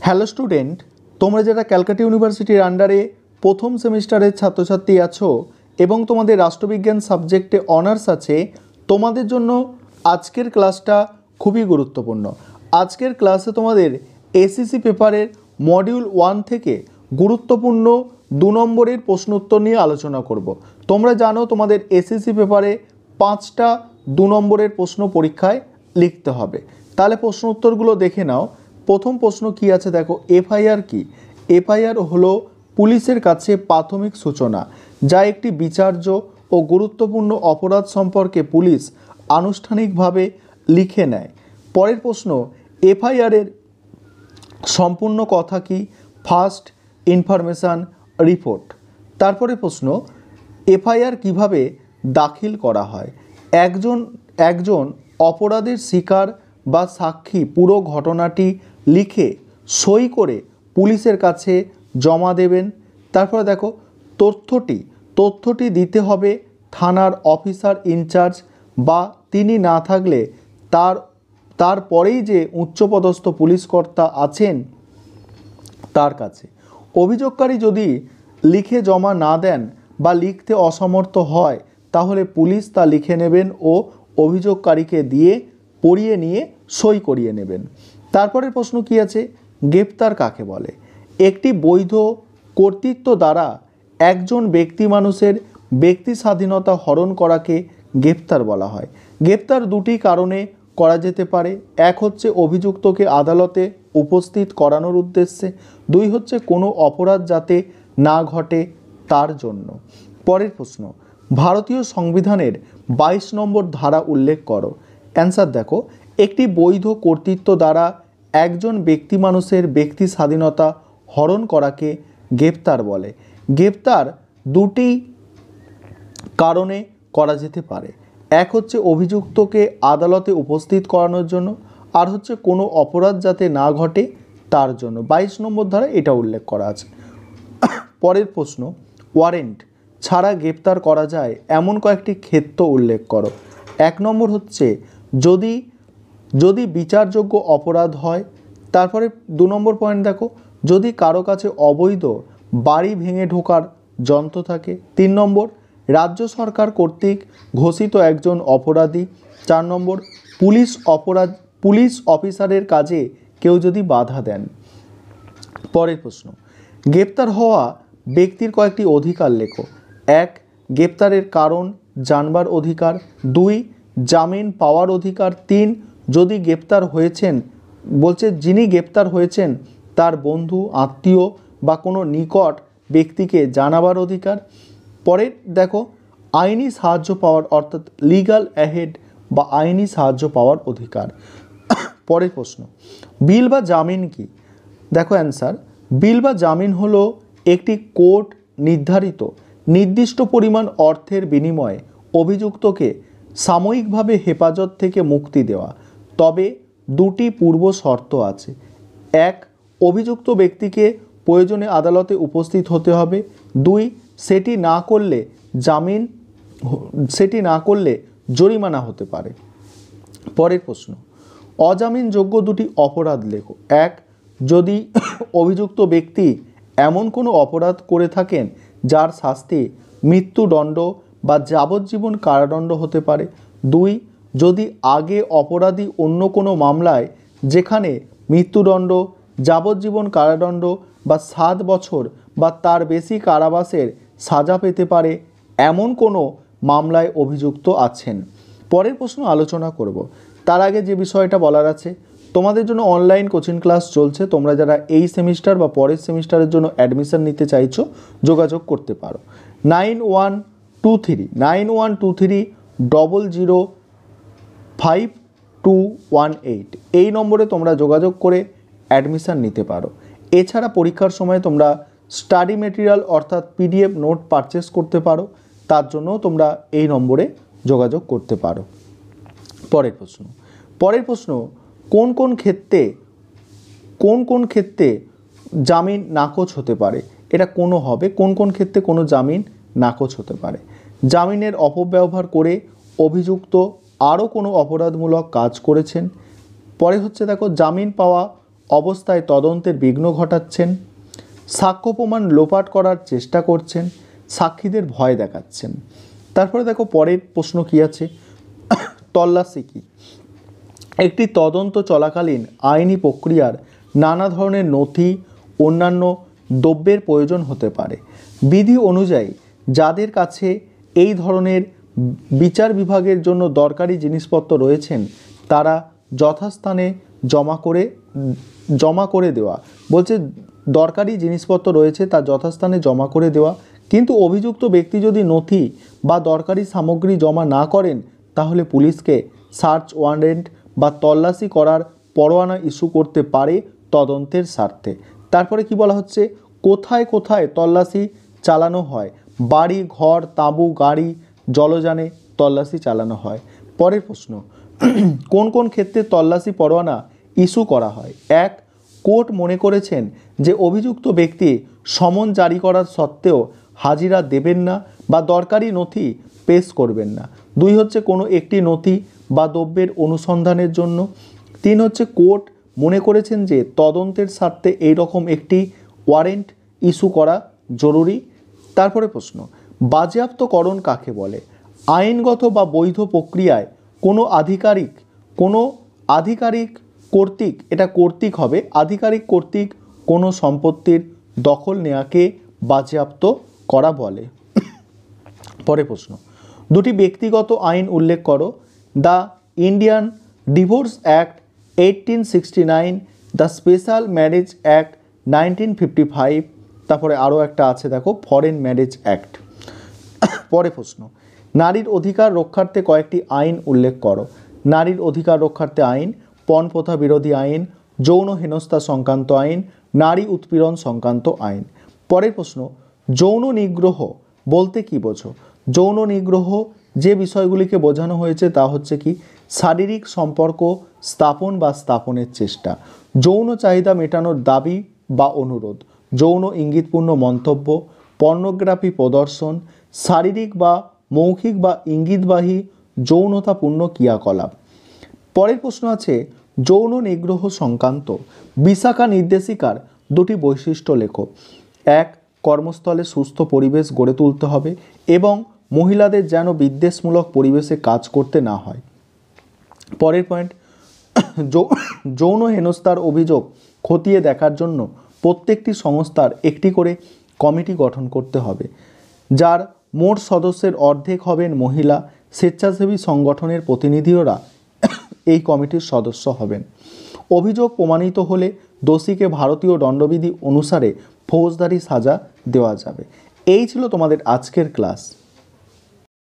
Hello student, তোমরা যারা ক্যালকাটা ইউনিভার্সিটির আন্ডারে প্রথম সেমিস্টারের ছাত্রছাত্রী আছো এবং তোমাদের রাষ্ট্রবিজ্ঞান সাবজেক্টে অনার্স আছে, তোমাদের জন্য আজকের ক্লাসটা খুবই গুরুত্বপূর্ণ। আজকের ক্লাসে তোমাদের এসএসসি পেপারের মডিউল 1 থেকে গুরুত্বপূর্ণ 2 নম্বরের প্রশ্ন উত্তর নিয়ে আলোচনা করব। তোমরা জানো তোমাদের এসএসসি পেপারে 5টা 2 নম্বরের প্রশ্ন পরীক্ষায় লিখতে হবে। তাহলে প্রশ্ন উত্তরগুলো দেখে নাও। প্রথম প্রশ্ন কি আছে দেখো, এফআইআর কি? এফআইআর হলো পুলিশের কাছে প্রাথমিক সূচনা, যা একটি বিচার্য ও গুরুত্বপূর্ণ অপরাধ সম্পর্কে পুলিশ আনুষ্ঠানিকভাবে লিখে নেয়। পরের প্রশ্ন, এফআইআরের সম্পূর্ণ কথা কি? First information report. তারপরে প্রশ্ন, এফআইআর কিভাবে দাখিল করা হয়? একজন অপরাধের শিকার বা সাক্ষী পুরো ঘটনাটি লিখে সই করে পুলিশের কাছে জমা দেবেন। তারপরে দেখো, তথ্যটি দিতে হবে থানার অফিসার ইনচার্জ বা তিনি না থাকলে তারপরেই যে উচ্চপদস্থ পুলিশ কর্তা আছেন তার কাছে। অভিযোগকারী যদি লিখে জমা না দেন বা লিখতে অসমর্থ হয় তাহলে পুলিশ তা লিখে নেবেন ও অভিযোগকারীকে দিয়ে পড়িয়ে নিয়ে সই করিয়ে নেবেন। তারপরের প্রশ্ন কি আছে, গ্রেপ্তার কাকে বলে? একটি বৈধ কর্তৃত্ব দ্বারা একজন ব্যক্তি মানুষের ব্যক্তি স্বাধীনতা হরণ করাকে গ্রেপ্তার বলা হয়। গ্রেপ্তার দুটি কারণে করা যেতে পারে। এক হচ্ছে অভিযুক্তকে আদালতে উপস্থিত করানোর উদ্দেশ্যে, দুই হচ্ছে কোনো অপরাধ যাতে না ঘটে তার জন্য। পরের প্রশ্ন, ভারতীয় সংবিধানের 22 নম্বর ধারা উল্লেখ করো। অ্যান্সার দেখো, একটি বৈধ কর্তৃত্ব দ্বারা একজন ব্যক্তি মানুষের ব্যক্তি স্বাধীনতা হরণ করাকে গ্রেপ্তার বলে। গ্রেপ্তার দুটি কারণে করা যেতে পারে। এক হচ্ছে অভিযুক্তকে আদালতে উপস্থিত করানোর জন্য, আর হচ্ছে কোনো অপরাধ যাতে না ঘটে তার জন্য। 22 নম্বর ধারা এটা উল্লেখ করা আছে। পরের প্রশ্ন, ওয়ারেন্ট ছাড়া গ্রেপ্তার করা যায় এমন কয়েকটি ক্ষেত্র উল্লেখ করো। 1 নম্বর হচ্ছে যদি বিচারযোগ্য অপরাধ হয়। তারপরে 2 নম্বর পয়েন্ট দেখো, যদি কারো কাছে অবৈধ বাড়ি ভেঙে ঢোকার যন্ত্র থাকে। 3 নম্বর, রাজ্য সরকার কর্তৃক ঘোষিত একজন অপরাধী। 4 নম্বর, পুলিশ অফিসারের কাজে কেউ যদি বাধা দেন। পরের প্রশ্ন, গ্রেপ্তার হওয়া ব্যক্তির কয়েকটি অধিকার লেখো। 1, গ্রেপ্তারের কারণ জানবার অধিকার। 2, জামিন পাওয়ার অধিকার। 3, যদি গ্রেপ্তার হয়েছেন যিনি গ্রেপ্তার হয়েছেন তার বন্ধু আত্মীয় বা কোনো নিকট ব্যক্তিকে জানাবার অধিকার। পরে দেখো, আইনি সাহায্য পাওয়ার অর্থাৎ লিগ্যাল অ্যাহেড বা আইনি সাহায্য পাওয়ার অধিকার। পরের প্রশ্ন, বিল বা জামিন কি? দেখো অ্যান্সার, বিল বা জামিন হলো একটি কোর্ট নির্ধারিত নির্দিষ্ট পরিমাণ অর্থের বিনিময়ে অভিযুক্তকে সাময়িকভাবে হেফাজত থেকে মুক্তি দেওয়া। তবে দুটি পূর্ব শর্ত আছে। 1, অভিযুক্ত ব্যক্তিকে প্রয়োজনে আদালতে উপস্থিত হতে হবে। 2, সেটি না করলে জরিমানা হতে পারে। পরের প্রশ্ন, অজামিনযোগ্য দুটি অপরাধ লেখো। 1, যদি অভিযুক্ত ব্যক্তি এমন কোনো অপরাধ করে থাকেন যার শাস্তি মৃত্যুদণ্ড বা যাবজ্জীবন কারাদণ্ড হতে পারে। 2, যদি আগে অপরাধী অন্য কোনো মামলায় যেখানে মৃত্যুদণ্ড, যাবজ্জীবন কারাদণ্ড বা 7 বছর বা তার বেশি কারাবাসের সাজা পেতে পারে এমন কোনো মামলায় অভিযুক্ত আছেন। পরের প্রশ্ন আলোচনা করব। তার আগে যে বিষয়টা বলার আছে, তোমাদের জন্য অনলাইন কোচিং ক্লাস চলছে। তোমরা যারা এই সেমিস্টার বা পরের সেমিস্টারের জন্য অ্যাডমিশন নিতে চাইছো যোগাযোগ করতে পারো। 9123005218 এই নম্বরে তোমরা যোগাযোগ করে অ্যাডমিশন নিতে পারো। এছাড়া পরীক্ষার সময় তোমরা স্টাডি মেটেরিয়াল অর্থাৎ PDF নোট পারচেস করতে পারো, তার জন্য তোমরা এই নম্বরে যোগাযোগ করতে পারো। পরের প্রশ্ন, কোন কোন ক্ষেত্রে জামিন নাকচ হতে পারে? এটা কোনো হবে, কোন ক্ষেত্রে কোনো জামিন নাকচ হতে পারে? জামিনের অপব্যবহার করে অভিযুক্ত আরও কোনো অপরাধমূলক কাজ করেছেন। পরে হচ্ছে দেখো, জামিন পাওয়া অবস্থায় তদন্তের বিঘ্ন ঘটাচ্ছেন, সাক্ষ্য প্রমাণ লোপাট করার চেষ্টা করছেন, সাক্ষীদের ভয় দেখাচ্ছেন। তারপরে দেখো পরের প্রশ্ন কি আছে, তল্লাশি কি? একটি তদন্ত চলাকালীন আইনি প্রক্রিয়ার নানা ধরনের নথি, অন্যান্য দ্রব্যের প্রয়োজন হতে পারে। বিধি অনুযায়ী যাদের কাছে এই ধরনের বিচার বিভাগের জন্য দরকারি জিনিসপত্র রয়েছেন তারা যথাস্থানে জমা করে দেওয়া, বলছে দরকারি জিনিসপত্র রয়েছে তা যথাস্থানে জমা করে দেওয়া। কিন্তু অভিযুক্ত ব্যক্তি যদি নথি বা দরকারি সামগ্রী জমা না করেন তাহলে পুলিশকে সার্চ ওয়ারেন্ট বা তল্লাশি করার পরোয়ানা ইস্যু করতে পারে তদন্তের স্বার্থে। তারপরে কি বলা হচ্ছে, কোথায় কোথায় তল্লাশি চালানো হয়? বাড়ি, ঘর, তাঁবু, গাড়ি, জলযানে তল্লাশি চালানো হয়। পরের প্রশ্ন, কোন কোন ক্ষেত্রে তল্লাশি পরোয়ানা ইস্যু করা হয়? 1. কোর্ট মনে করেছেন যে অভিযুক্ত ব্যক্তি সমন জারি করার সত্ত্বেও হাজিরা দেবেন না বা দরকারি নথি পেশ করবেন না। 2 হচ্ছে কোনো একটি নথি বা দ্রব্যের অনুসন্ধানের জন্য। 3 হচ্ছে কোর্ট মনে করেছেন যে তদন্তের স্বার্থে এই রকম একটি ওয়ারেন্ট ইস্যু করা জরুরি। তারপরে প্রশ্ন, বাজেয়াপ্তকরণ কাকে বলে? আইনগত বা বৈধ প্রক্রিয়ায় কোনো আধিকারিক কর্তৃক, এটা কর্তৃক হবে, আধিকারিক কর্তৃক কোনো সম্পত্তির দখল নেওয়াকে বাজেয়াপ্ত করা বলে। পরে প্রশ্ন, দুটি ব্যক্তিগত আইন উল্লেখ করো। The Indian divorce act 1869, the special marriage act 1955, তারপরে আরও একটা আছে দেখো, ফরেন ম্যারেজ অ্যাক্ট। পরে প্রশ্ন, নারীর অধিকার রক্ষার্থে কয়েকটি আইন উল্লেখ করো। নারীর অধিকার রক্ষার্থে আইন, পণপ্রথা বিরোধী আইন, যৌন হেনস্থা সংক্রান্ত আইন, নারী উৎপীড়ন সংক্রান্ত আইন। পরের প্রশ্ন, যৌন নিগ্রহ বলতে কি বোঝো? যৌন নিগ্রহ যে বিষয়গুলিকে বোঝানো হয়েছে তা হচ্ছে কি, শারীরিক সম্পর্ক স্থাপন বা স্থাপনের চেষ্টা, যৌন চাহিদা মেটানোর দাবি বা অনুরোধ, যৌন ইঙ্গিতপূর্ণ মন্তব্য, পর্নোগ্রাফি প্রদর্শন, শারীরিক বা মৌখিক বা ইঙ্গিতবাহী যৌনতাপূর্ণ ক্রিয়াকলাপ। পরের প্রশ্ন আছে, যৌন নিগ্রহ সংক্রান্ত বিশাখা নির্দেশিকার দুটি বৈশিষ্ট্য লেখো। 1. কর্মস্থলে সুস্থ পরিবেশ গড়ে তুলতে হবে এবং মহিলাদের যেন বিদ্বেষমূলক পরিবেশে কাজ করতে না হয়। পরের পয়েন্ট, যৌন হেনস্থার অভিযোগ খতিয়ে দেখার জন্য প্রত্যেকটি সংস্থার একটি করে কমিটি গঠন করতে হবে, যার মোট সদস্যের অর্ধেক হবেন মহিলা। স্বেচ্ছাসেবী সংগঠনের প্রতিনিধিরা এই কমিটির সদস্য হবেন। অভিযোগ প্রমাণিত হলে দোষীকে ভারতীয় দণ্ডবিধি অনুসারে ফৌজদারি সাজা দেওয়া যাবে। এই ছিল তোমাদের আজকের ক্লাস।